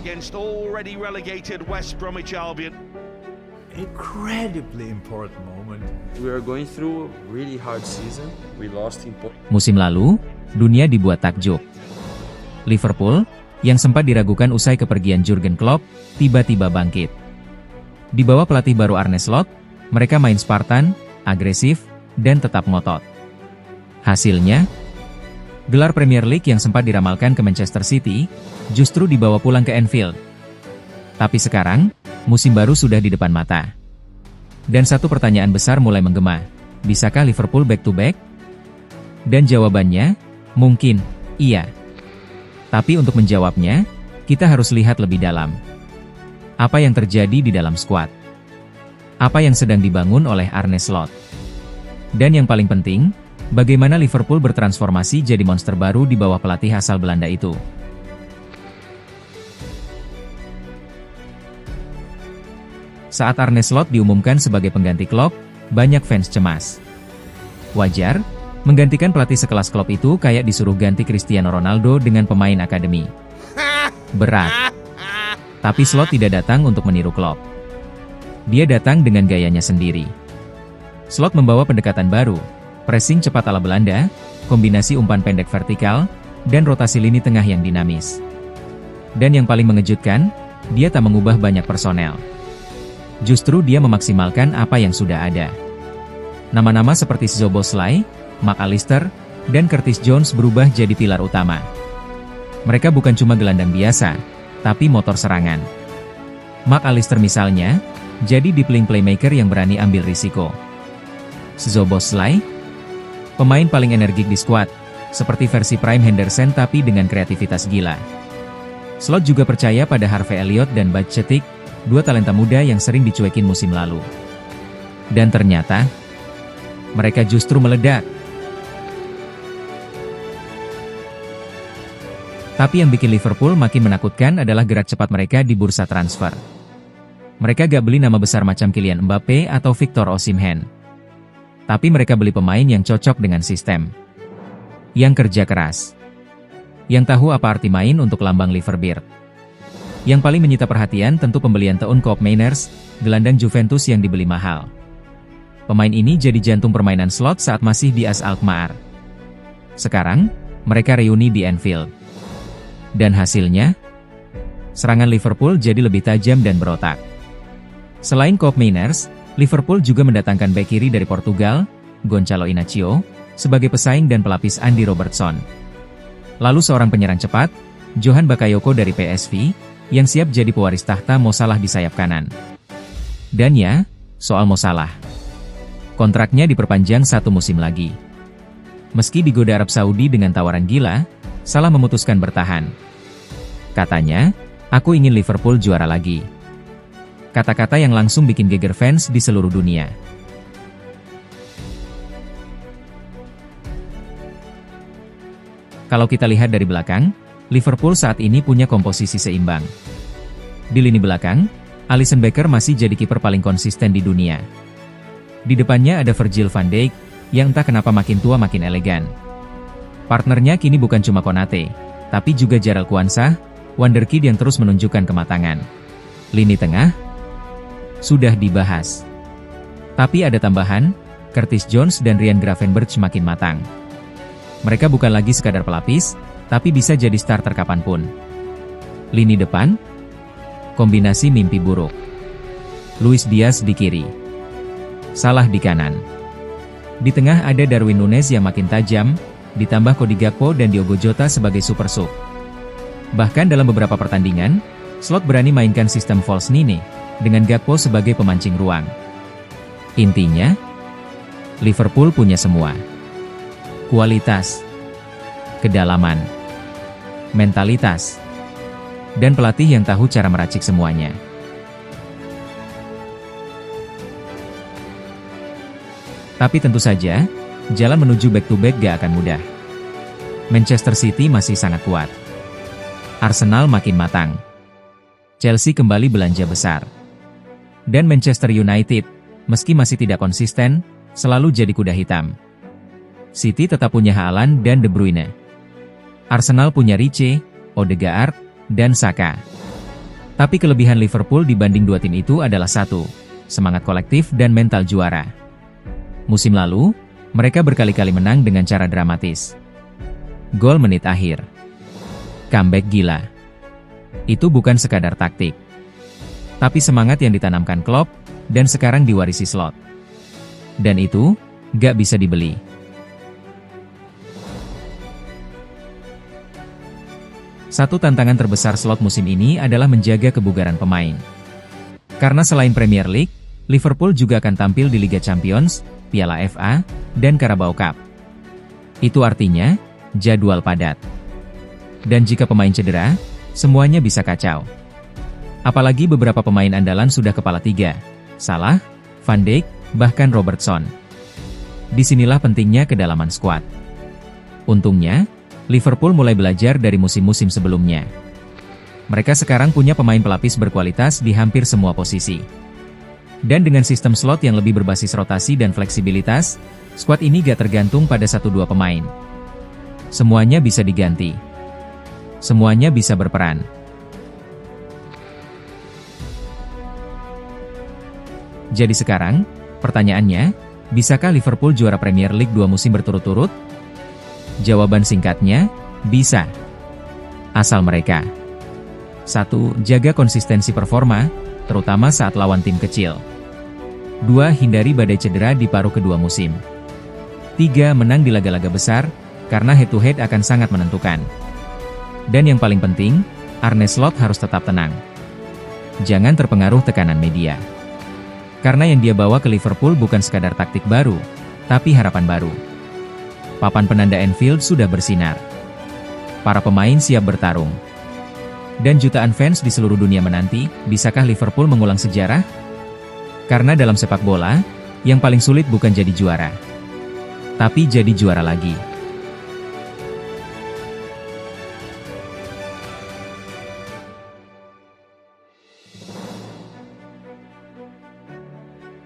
against already relegated West Bromwich Albion. Incredibly important moment. We are going through a really hard season. We lost in Musim lalu, dunia dibuat takjub. Liverpool, yang sempat diragukan usai kepergian Jurgen Klopp, tiba-tiba bangkit. Di bawah pelatih baru Arne Slot, mereka main Spartan, agresif, dan tetap ngotot. Hasilnya, gelar Premier League yang sempat diramalkan ke Manchester City, justru dibawa pulang ke Anfield. Tapi sekarang, musim baru sudah di depan mata. Dan satu pertanyaan besar mulai menggema, bisakah Liverpool back-to-back? Dan jawabannya, mungkin, iya. Tapi untuk menjawabnya, kita harus lihat lebih dalam. Apa yang terjadi di dalam skuad? Apa yang sedang dibangun oleh Arne Slot? Dan yang paling penting, bagaimana Liverpool bertransformasi jadi monster baru di bawah pelatih asal Belanda itu? Saat Arne Slot diumumkan sebagai pengganti Klopp, banyak fans cemas. Wajar, menggantikan pelatih sekelas Klopp itu kayak disuruh ganti Cristiano Ronaldo dengan pemain akademi. Berat. Tapi Slot tidak datang untuk meniru Klopp. Dia datang dengan gayanya sendiri. Slot membawa pendekatan baru, pressing cepat ala Belanda, kombinasi umpan pendek vertikal, dan rotasi lini tengah yang dinamis. Dan yang paling mengejutkan, dia tak mengubah banyak personel. Justru dia memaksimalkan apa yang sudah ada. Nama-nama seperti Szoboszlai, Mac Allister, dan Curtis Jones berubah jadi pilar utama. Mereka bukan cuma gelandang biasa, tapi motor serangan. Mac Allister misalnya, jadi deep playmaker yang berani ambil risiko. Szoboszlai, pemain paling energik di skuad, seperti versi Prime Henderson tapi dengan kreativitas gila. Slot juga percaya pada Harvey Elliott dan Bud Cetic, dua talenta muda yang sering dicuekin musim lalu. Dan ternyata, mereka justru meledak. Tapi yang bikin Liverpool makin menakutkan adalah gerak cepat mereka di bursa transfer. Mereka gak beli nama besar macam Kylian Mbappe atau Victor Osimhen. Tapi mereka beli pemain yang cocok dengan sistem. Yang kerja keras. Yang tahu apa arti main untuk lambang Liverbird. Yang paling menyita perhatian tentu pembelian Teun Koopmeiners, gelandang Juventus yang dibeli mahal. Pemain ini jadi jantung permainan Slot saat masih di AS Alkmaar. Sekarang, mereka reuni di Anfield. Dan hasilnya, serangan Liverpool jadi lebih tajam dan berotak. Selain Koopmeiners, Liverpool juga mendatangkan bek kiri dari Portugal, Gonçalo Inácio, sebagai pesaing dan pelapis Andy Robertson. Lalu seorang penyerang cepat, Johan Bakayoko dari PSV, yang siap jadi pewaris tahta Mo Salah di sayap kanan. Dan ya, soal Mo Salah. Kontraknya diperpanjang 1 musim lagi. Meski digoda Arab Saudi dengan tawaran gila, Salah memutuskan bertahan. Katanya, aku ingin Liverpool juara lagi. Kata-kata yang langsung bikin geger fans di seluruh dunia. Kalau kita lihat dari belakang, Liverpool saat ini punya komposisi seimbang. Di lini belakang, Alisson Becker masih jadi kiper paling konsisten di dunia. Di depannya ada Virgil van Dijk, yang entah kenapa makin tua makin elegan. Partnernya kini bukan cuma Konate, tapi juga Jarell Quansah, wonderkid yang terus menunjukkan kematangan. Lini tengah sudah dibahas. Tapi ada tambahan, Curtis Jones dan Ryan Gravenberch makin matang. Mereka bukan lagi sekadar pelapis, tapi bisa jadi starter kapanpun. Lini depan, kombinasi mimpi buruk. Luis Diaz di kiri, Salah di kanan. Di tengah ada Darwin Núñez yang makin tajam, ditambah Cody Gakpo dan Diogo Jota sebagai super sub. Bahkan dalam beberapa pertandingan, Slot berani mainkan sistem false nine, dengan Gakpo sebagai pemancing ruang. Intinya, Liverpool punya semua. Kualitas, kedalaman, mentalitas, dan pelatih yang tahu cara meracik semuanya. Tapi tentu saja, jalan menuju back-to-back gak akan mudah. Manchester City masih sangat kuat. Arsenal makin matang. Chelsea kembali belanja besar. Dan Manchester United, meski masih tidak konsisten, selalu jadi kuda hitam. City tetap punya Haaland dan De Bruyne. Arsenal punya Rice, Odegaard, dan Saka. Tapi kelebihan Liverpool dibanding dua tim itu adalah satu, semangat kolektif dan mental juara. Musim lalu, mereka berkali-kali menang dengan cara dramatis. Gol menit akhir. Comeback gila. Itu bukan sekadar taktik, tapi semangat yang ditanamkan Klopp, dan sekarang diwarisi Slot. Dan itu, gak bisa dibeli. Satu tantangan terbesar Slot musim ini adalah menjaga kebugaran pemain. Karena selain Premier League, Liverpool juga akan tampil di Liga Champions, Piala FA, dan Carabao Cup. Itu artinya, jadwal padat. Dan jika pemain cedera, semuanya bisa kacau. Apalagi beberapa pemain andalan sudah kepala tiga, Salah, Van Dijk, bahkan Robertson. Disinilah pentingnya kedalaman skuad. Untungnya, Liverpool mulai belajar dari musim-musim sebelumnya. Mereka sekarang punya pemain pelapis berkualitas di hampir semua posisi. Dan dengan sistem slot yang lebih berbasis rotasi dan fleksibilitas, skuad ini gak tergantung pada 1-2 pemain. Semuanya bisa diganti. Semuanya bisa berperan. Jadi sekarang, pertanyaannya, bisakah Liverpool juara Premier League 2 musim berturut-turut? Jawaban singkatnya, bisa. Asal mereka 1. Jaga konsistensi performa, terutama saat lawan tim kecil. 2. Hindari badai cedera di paruh kedua musim. 3. Menang di laga-laga besar, karena head-to-head akan sangat menentukan. Dan yang paling penting, Arne Slot harus tetap tenang. Jangan terpengaruh tekanan media. Karena yang dia bawa ke Liverpool bukan sekadar taktik baru, tapi harapan baru. Papan penanda Anfield sudah bersinar. Para pemain siap bertarung. Dan jutaan fans di seluruh dunia menanti, bisakah Liverpool mengulang sejarah? Karena dalam sepak bola, yang paling sulit bukan jadi juara, tapi jadi juara lagi.